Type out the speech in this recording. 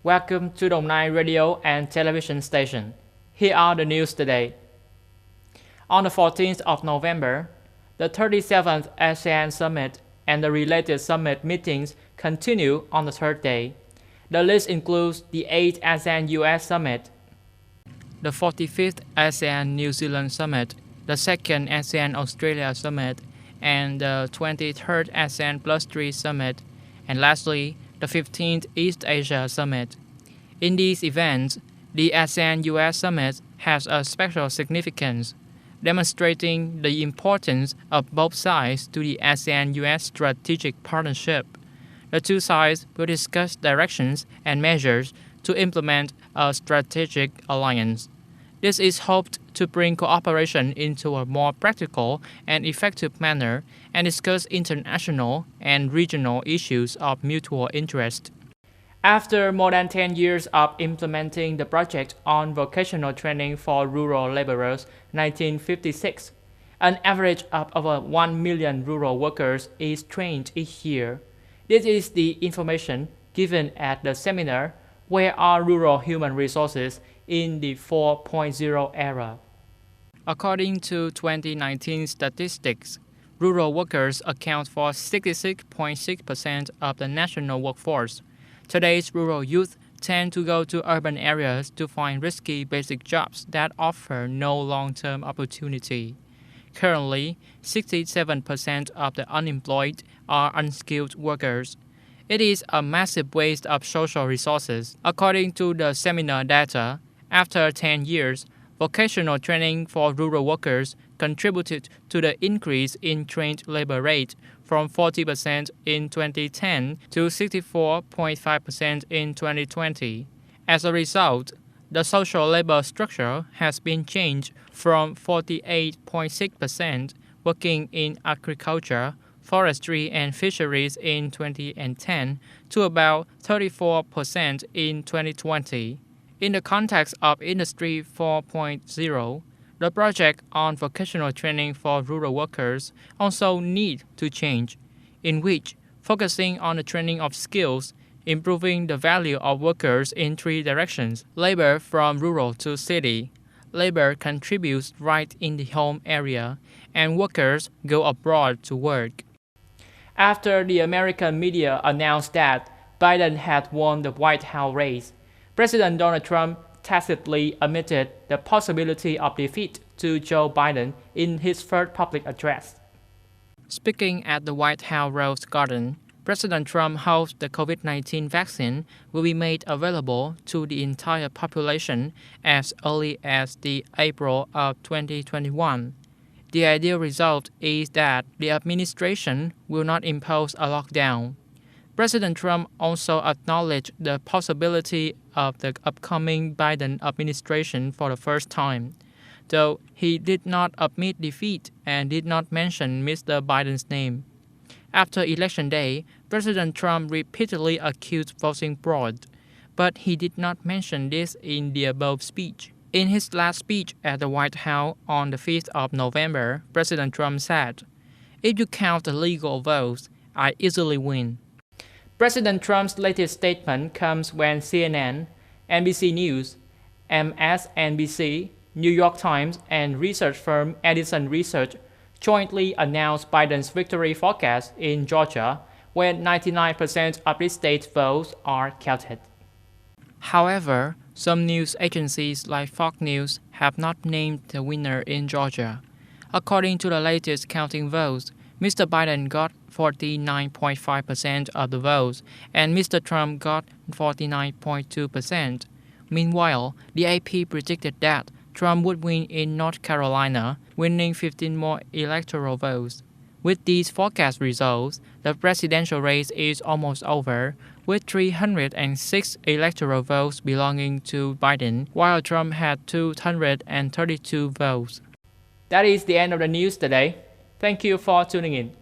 Welcome to Đồng Nai radio and television station. Here are the news today. On the 14th of November, the 37th ASEAN Summit and the related summit meetings continue on the third day. The list includes the 8th ASEAN-US Summit, the 45th ASEAN-New Zealand Summit, the 2nd ASEAN-Australia Summit, and the 23rd ASEAN Plus 3 Summit, and lastly, the 15th East Asia Summit. In these events, the ASEAN-US Summit has a special significance, demonstrating the importance of both sides to the ASEAN-US strategic partnership. The two sides will discuss directions and measures to implement a strategic alliance. This is hoped to bring cooperation into a more practical and effective manner and discuss international and regional issues of mutual interest. After more than 10 years of implementing the project on vocational training for rural laborers 1956, an average of over 1 million rural workers is trained each year. This is the information given at the seminar Where are Rural Human Resources in the 4.0 era? According to 2019 statistics, rural workers account for 66.6% of the national workforce. Today's rural youth tend to go to urban areas to find risky basic jobs that offer no long-term opportunity. Currently, 67% of the unemployed are unskilled workers. It is a massive waste of social resources. According to the seminar data, after 10 years, vocational training for rural workers contributed to the increase in trained labor rate from 40% in 2010 to 64.5% in 2020. As a result, the social labor structure has been changed from 48.6% working in agriculture, forestry and fisheries in 2010 to about 34% in 2020. In the context of Industry 4.0, the project on vocational training for rural workers also need to change, in which focusing on the training of skills, improving the value of workers in three directions: labor from rural to city, labor contributes right in the home area, and workers go abroad to work. After the American media announced that Biden had won the White House race, President Donald Trump tacitly admitted the possibility of defeat to Joe Biden in his first public address. Speaking at the White House Rose Garden, President Trump hopes the COVID-19 vaccine will be made available to the entire population as early as the April of 2021. The ideal result is that the administration will not impose a lockdown. President Trump also acknowledged the possibility of the upcoming Biden administration for the first time, though he did not admit defeat and did not mention Mr. Biden's name. After Election Day, President Trump repeatedly accused voting fraud, but he did not mention this in the above speech. In his last speech at the White House on the 5th of November, President Trump said, "If you count the legal votes, I easily win." President Trump's latest statement comes when CNN, NBC News, MSNBC, New York Times, and research firm Edison Research jointly announced Biden's victory forecast in Georgia, where 99% of the state's votes are counted. However, some news agencies like Fox News have not named the winner in Georgia. According to the latest counting votes, Mr. Biden got 49.5% of the votes and Mr. Trump got 49.2%. Meanwhile, the AP predicted that Trump would win in North Carolina, winning 15 more electoral votes. With these forecast results, the presidential race is almost over, with 306 electoral votes belonging to Biden, while Trump had 232 votes. That is the end of the news today. Thank you for tuning in.